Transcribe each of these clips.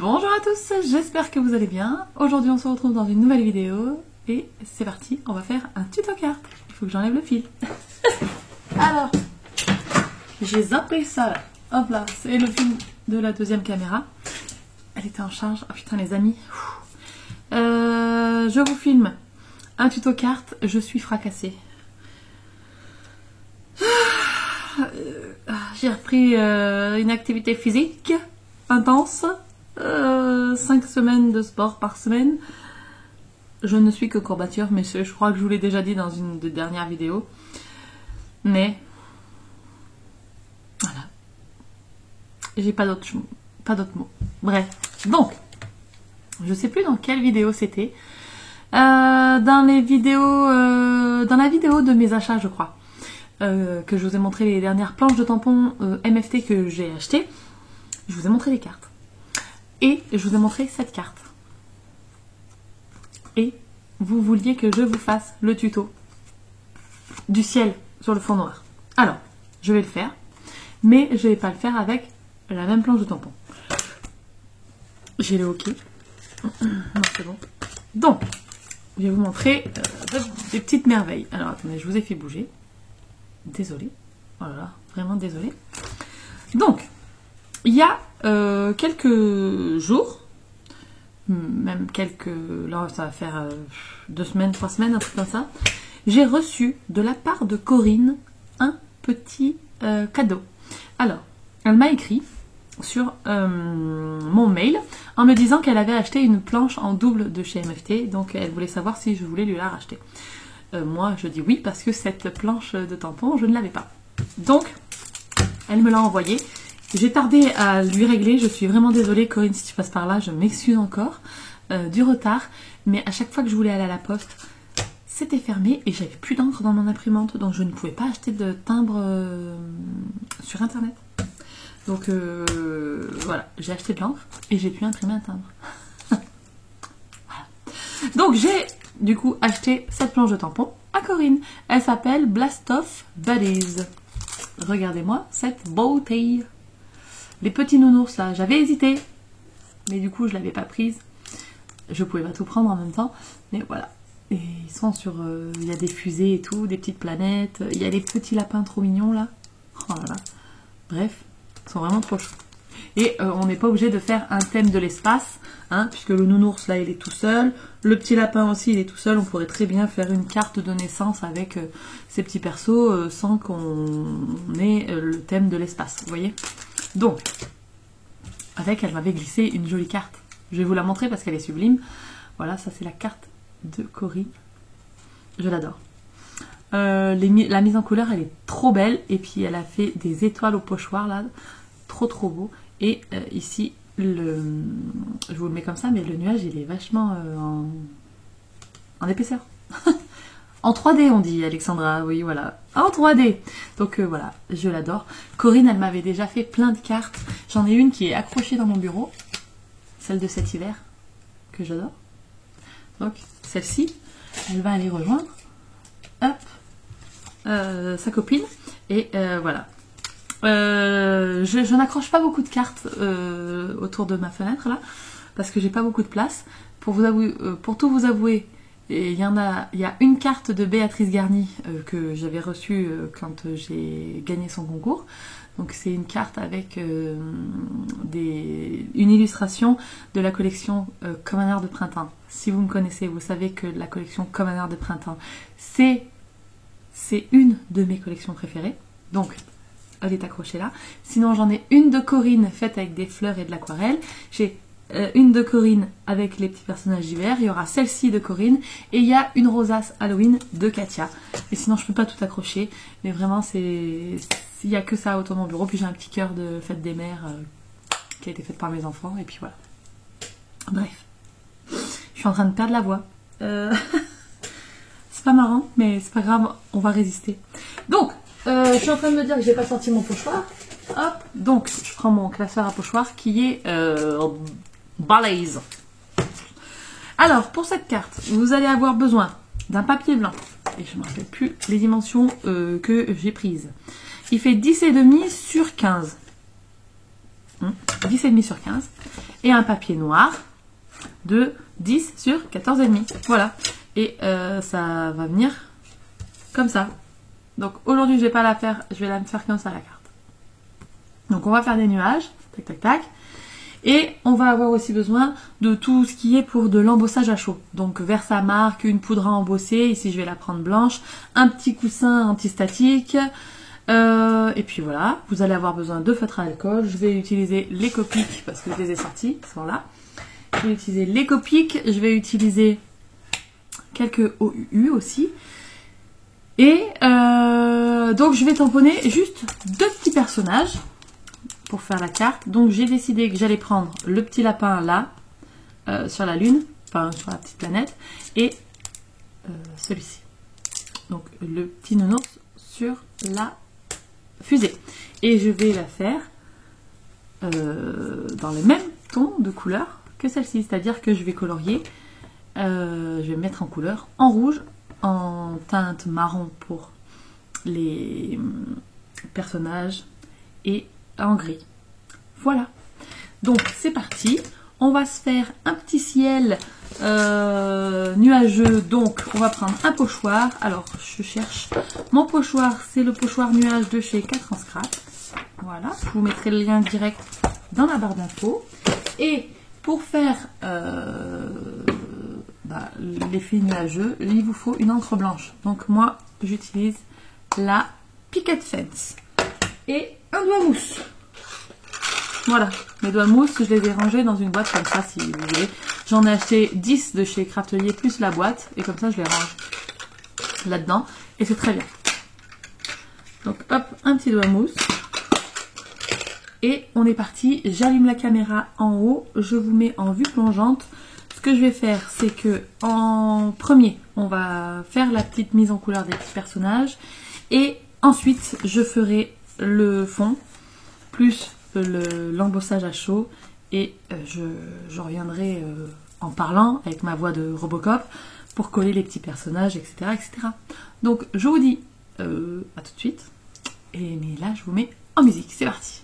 Bonjour à tous, j'espère que vous allez bien. Aujourd'hui on se retrouve dans une nouvelle vidéo et c'est parti, on va faire un tuto carte. Il faut que j'enlève le fil. Alors, j'ai zappé ça là. Hop là, c'est le fil de la deuxième caméra. Elle était en charge. Oh putain les amis. Je vous filme un tuto carte, je suis fracassée. J'ai repris une activité physique intense, 5 semaines de sport par semaine. Je ne suis que courbature, mais je crois que je vous l'ai déjà dit dans une des dernières vidéos. Mais voilà, j'ai pas d'autres mots. Bref, donc je sais plus dans quelle vidéo c'était. Dans la vidéo de mes achats, je crois. Que je vous ai montré les dernières planches de tampons MFT que j'ai achetées. Je vous ai montré les cartes. Et je vous ai montré cette carte. Et vous vouliez que je vous fasse le tuto du ciel sur le fond noir. Alors, je vais le faire. Mais je ne vais pas le faire avec la même planche de tampons. J'ai le OK. Non, c'est bon. Donc, je vais vous montrer des petites merveilles. Alors, attendez, je vous ai fait bouger. Désolée, oh là là, vraiment désolée. Donc, il y a quelques jours, même là ça va faire 2 semaines, 3 semaines, un truc comme ça, j'ai reçu de la part de Corinne un petit cadeau. Alors, elle m'a écrit sur mon mail en me disant qu'elle avait acheté une planche en double de chez MFT, donc elle voulait savoir si je voulais lui la racheter. Moi, je dis oui parce que cette planche de tampon, je ne l'avais pas. Donc, elle me l'a envoyée. J'ai tardé à lui régler. Je suis vraiment désolée, Corinne, si tu passes par là. Je m'excuse encore du retard. Mais à chaque fois que je voulais aller à la poste, c'était fermé et j'avais plus d'encre dans mon imprimante. Donc, je ne pouvais pas acheter de timbre sur Internet. Donc, voilà. J'ai acheté de l'encre et j'ai pu imprimer un timbre. Voilà. Donc, j'ai du coup acheté cette planche de tampon à Corinne. Elle s'appelle Blast Off Buddies. Regardez-moi cette beauté. Les petits nounours là, j'avais hésité, mais du coup je l'avais pas prise. Je pouvais pas tout prendre en même temps, mais voilà. Et ils sont sur, il y a des fusées et tout, des petites planètes. Il y a les petits lapins trop mignons là. Oh là là. Bref, ils sont vraiment trop chauds. Et on n'est pas obligé de faire un thème de l'espace, hein, puisque le nounours là il est tout seul, le petit lapin aussi il est tout seul. On pourrait très bien faire une carte de naissance avec ces petits persos sans qu'on ait le thème de l'espace, vous voyez. Donc, avec elle m'avait glissé une jolie carte. Je vais vous la montrer parce qu'elle est sublime. Voilà, ça c'est la carte de Corinne. Je l'adore. La mise en couleur elle est trop belle et puis elle a fait des étoiles au pochoir là, trop beau. Et ici, je vous le mets comme ça, mais le nuage, il est vachement en épaisseur. En 3D, on dit, Alexandra, oui, voilà. En 3D. Donc voilà, je l'adore. Corinne, elle m'avait déjà fait plein de cartes. J'en ai une qui est accrochée dans mon bureau. Celle de cet hiver, que j'adore. Donc, celle-ci, elle va aller rejoindre, hop, sa copine. Et voilà. Je n'accroche pas beaucoup de cartes autour de ma fenêtre là parce que j'ai pas beaucoup de place. Pour tout vous avouer, il y a une carte de Béatrice Garny que j'avais reçue quand j'ai gagné son concours. Donc c'est une carte avec une illustration de la collection Comme un air de printemps. Si vous me connaissez, vous savez que la collection Comme un air de printemps, c'est une de mes collections préférées. Donc elle est accrochée là. Sinon, j'en ai une de Corinne faite avec des fleurs et de l'aquarelle. J'ai une de Corinne avec les petits personnages d'hiver. Il y aura celle-ci de Corinne. Et il y a une rosace Halloween de Katia. Et sinon, je ne peux pas tout accrocher. Mais vraiment, il n'y a que ça autour de mon bureau. Puis j'ai un petit cœur de fête des mères qui a été faite par mes enfants. Et puis voilà. Bref. Je suis en train de perdre la voix. C'est pas marrant, mais c'est pas grave. On va résister. Donc, je suis en train de me dire que j'ai pas sorti mon pochoir. Hop, donc je prends mon classeur à pochoir qui est balèze. Alors pour cette carte, vous allez avoir besoin d'un papier blanc. Et je ne me rappelle plus les dimensions que j'ai prises. Il fait 10,5 sur 15. 10,5 sur 15. et un papier noir de 10 sur 14,5. Voilà. Et ça va venir comme ça. Donc aujourd'hui, je vais pas la faire, je vais la faire comme ça la carte. Donc on va faire des nuages, tac tac tac. Et on va avoir aussi besoin de tout ce qui est pour de l'embossage à chaud. Donc Versamark, une poudre à embosser, ici je vais la prendre blanche, un petit coussin antistatique. Et puis voilà, vous allez avoir besoin de feutre à alcool. Je vais utiliser les Copics parce que je les ai sortis, ils sont là. Je vais utiliser les Copics, je vais utiliser quelques OUU aussi. Et donc je vais tamponner juste 2 petits personnages pour faire la carte. Donc j'ai décidé que j'allais prendre le petit lapin là, sur la lune, enfin sur la petite planète, et celui-ci. Donc le petit nounours sur la fusée. Et je vais la faire dans les mêmes tons de couleur que celle-ci. C'est-à-dire que je vais colorier, je vais mettre en couleur en rouge, en teinte marron pour les personnages et en gris. Voilà. Donc c'est parti. On va se faire un petit ciel nuageux. Donc on va prendre un pochoir. Alors je cherche mon pochoir. C'est le pochoir nuage de chez 4 en scrap. Voilà. Je vous mettrai le lien direct dans la barre d'infos. Et pour faire l'effet nuageux, il vous faut une encre blanche. Donc moi j'utilise la Picket Fence et un doigt mousse. Voilà, mes doigts mousse, je les ai rangés dans une boîte comme ça si vous voulez. J'en ai acheté 10 de chez Craftelier plus la boîte et comme ça je les range là-dedans et c'est très bien. Donc hop, un petit doigt mousse et on est parti. J'allume la caméra en haut, je vous mets en vue plongeante. Ce que je vais faire, c'est que en premier, on va faire la petite mise en couleur des petits personnages et ensuite je ferai le fond plus l'embossage à chaud et je reviendrai en parlant avec ma voix de Robocop pour coller les petits personnages, etc. etc. Donc je vous dis à tout de suite. Mais là je vous mets en musique, c'est parti.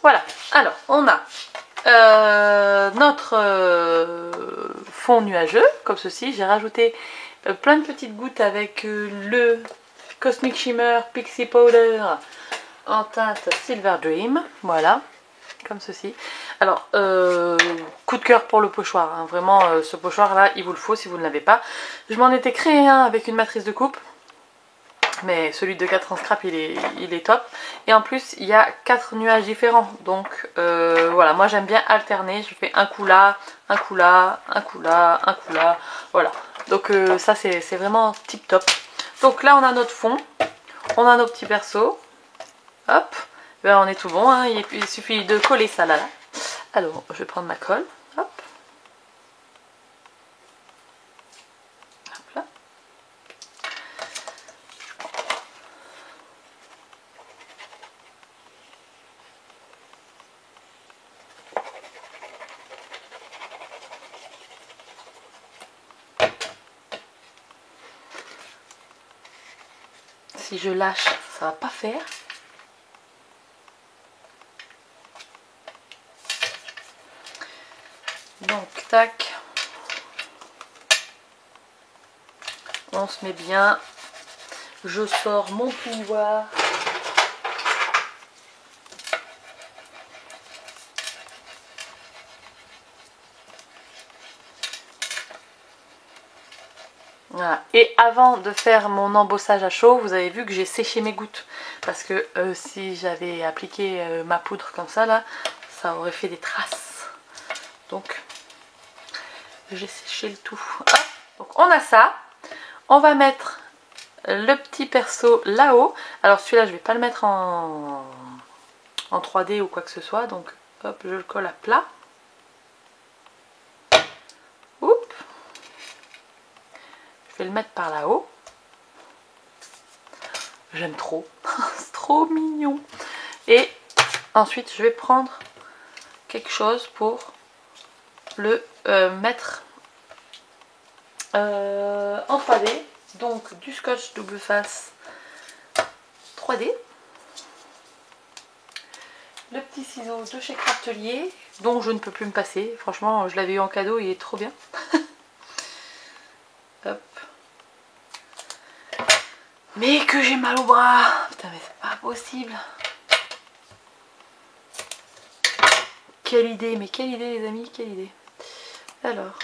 voilà, alors on a notre fond nuageux, comme ceci. J'ai rajouté plein de petites gouttes avec le Cosmic Shimmer Pixie Powder en teinte Silver Dream, voilà, comme ceci. Alors, coup de cœur pour le pochoir, hein. Vraiment, ce pochoir là, il vous le faut si vous ne l'avez pas. Je m'en étais créé un avec une matrice de coupe, mais celui de 4 en scrap il est top. Et en plus il y a 4 nuages différents, donc voilà, moi j'aime bien alterner. Je fais un coup là, un coup là, un coup là, un coup là, voilà. Donc ça c'est vraiment tip top. Donc là on a notre fond, on a nos petits persos, hop, ben, on est tout bon, hein. Il suffit de coller ça là. Alors je vais prendre ma colle, hop. Hop là. Si je lâche, ça va pas faire. Donc, tac. On se met bien. Je sors mon plioir. Voilà. Et avant de faire mon embossage à chaud, vous avez vu que j'ai séché mes gouttes. Parce que si j'avais appliqué ma poudre comme ça, là, ça aurait fait des traces. Donc, j'ai séché le tout. Hop. Donc, on a ça. On va mettre le petit perso là-haut. Alors, celui-là, je ne vais pas le mettre en 3D ou quoi que ce soit. Donc, hop, je le colle à plat. Je vais le mettre par là-haut. J'aime trop. C'est trop mignon. Et ensuite, je vais prendre quelque chose pour le mettre en 3D. Donc, du scotch double face 3D. Le petit ciseau de chez Craftelier, dont je ne peux plus me passer. Franchement, je l'avais eu en cadeau, il est trop bien. Hop. Mais que j'ai mal au bras. Putain, mais c'est pas possible. Quelle idée, mais quelle idée les amis, quelle idée. Alors.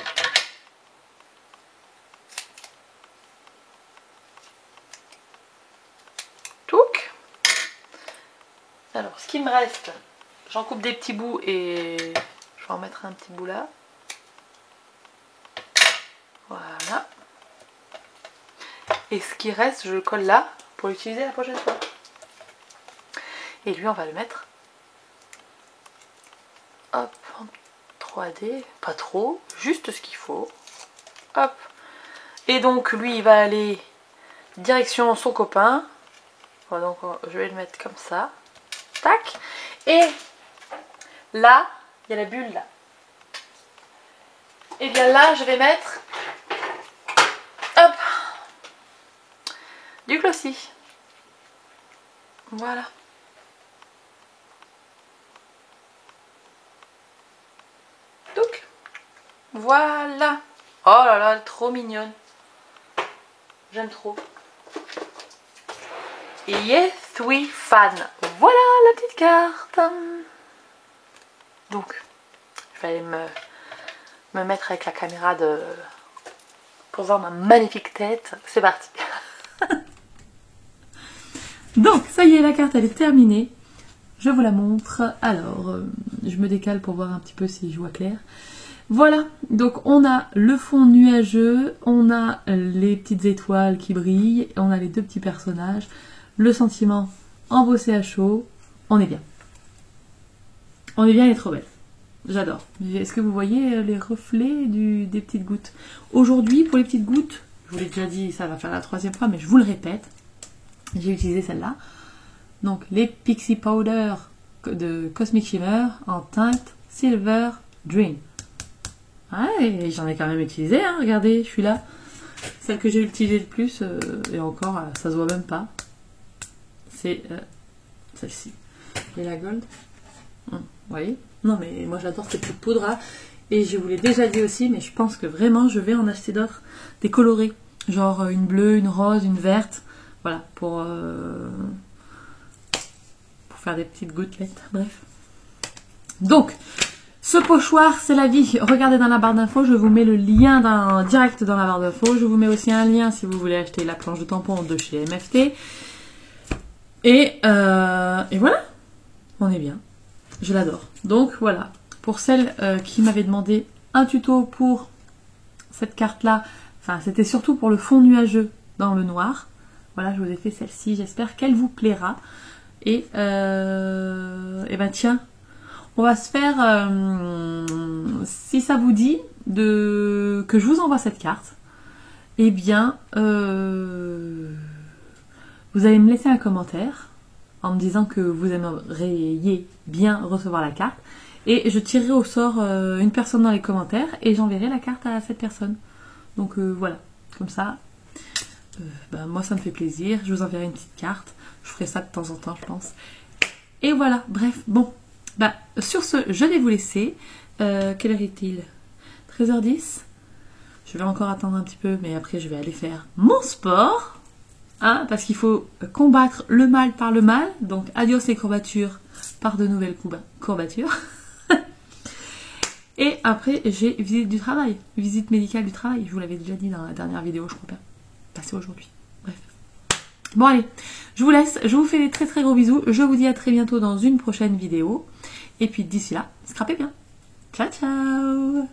Touc. Alors, ce qu'il me reste, j'en coupe des petits bouts et je vais en mettre un petit bout là. Voilà. Et ce qui reste, je le colle là pour l'utiliser la prochaine fois. Et lui, on va le mettre. Hop, en 3D. Pas trop, juste ce qu'il faut. Hop. Et donc, lui, il va aller direction son copain. Voilà, donc, je vais le mettre comme ça. Tac. Et là, il y a la bulle là. Et bien là, je vais mettre... Hop, du glossy. Voilà. Donc, voilà. Oh là là, trop mignonne. J'aime trop. Yes, we fan. Voilà la petite carte. Donc, je vais aller me mettre avec la caméra pour voir ma magnifique tête. C'est parti. Donc, ça y est, la carte, elle est terminée. Je vous la montre. Alors, je me décale pour voir un petit peu si je vois clair. Voilà, donc on a le fond nuageux, on a les petites étoiles qui brillent, on a les deux petits personnages, le sentiment embossé à chaud. On est bien. On est bien, elle est trop belle. J'adore. Est-ce que vous voyez les reflets des petites gouttes? Aujourd'hui, pour les petites gouttes, je vous l'ai déjà dit, ça va faire la 3e fois, mais je vous le répète, j'ai utilisé celle-là. Donc, les Pixie Powder de Cosmic Shimmer en teinte Silver Dream. Ouais, j'en ai quand même utilisé, hein, regardez, je suis là. Celle que j'ai utilisée le plus, et encore, ça se voit même pas. C'est celle-ci. Et la gold. Vous voyez? Non mais moi j'adore ces petites poudres là. Et je vous l'ai déjà dit aussi, mais je pense que vraiment je vais en acheter d'autres. Des colorés. Genre une bleue, une rose, une verte. Voilà, pour faire des petites gouttelettes. Bref. Donc, ce pochoir, c'est la vie. Regardez dans la barre d'infos, je vous mets le lien direct dans la barre d'infos. Je vous mets aussi un lien si vous voulez acheter la planche de tampons de chez MFT. Et voilà, on est bien. Je l'adore. Donc voilà, pour celles qui m'avaient demandé un tuto pour cette carte-là, enfin c'était surtout pour le fond nuageux dans le noir. Voilà, je vous ai fait celle-ci, j'espère qu'elle vous plaira. Et ben tiens, on va se faire, si ça vous dit, que je vous envoie cette carte, eh bien, vous allez me laisser un commentaire en me disant que vous aimeriez bien recevoir la carte. Et je tirerai au sort une personne dans les commentaires et j'enverrai la carte à cette personne. Donc voilà, comme ça, ben, moi ça me fait plaisir, je vous enverrai une petite carte. Je ferai ça de temps en temps, je pense. Et voilà, bref, bon. Bah, sur ce, je vais vous laisser. Quelle heure est-il? 13h10. Je vais encore attendre un petit peu, mais après je vais aller faire mon sport. Hein, parce qu'il faut combattre le mal par le mal. Donc, adios les courbatures par de nouvelles courbatures. Et après, j'ai visite du travail. Visite médicale du travail. Je vous l'avais déjà dit dans la dernière vidéo, je crois bien. Passé aujourd'hui. Bref. Bon allez, je vous laisse, je vous fais des très très gros bisous, je vous dis à très bientôt dans une prochaine vidéo, et puis d'ici là, scrapez bien. Ciao ciao.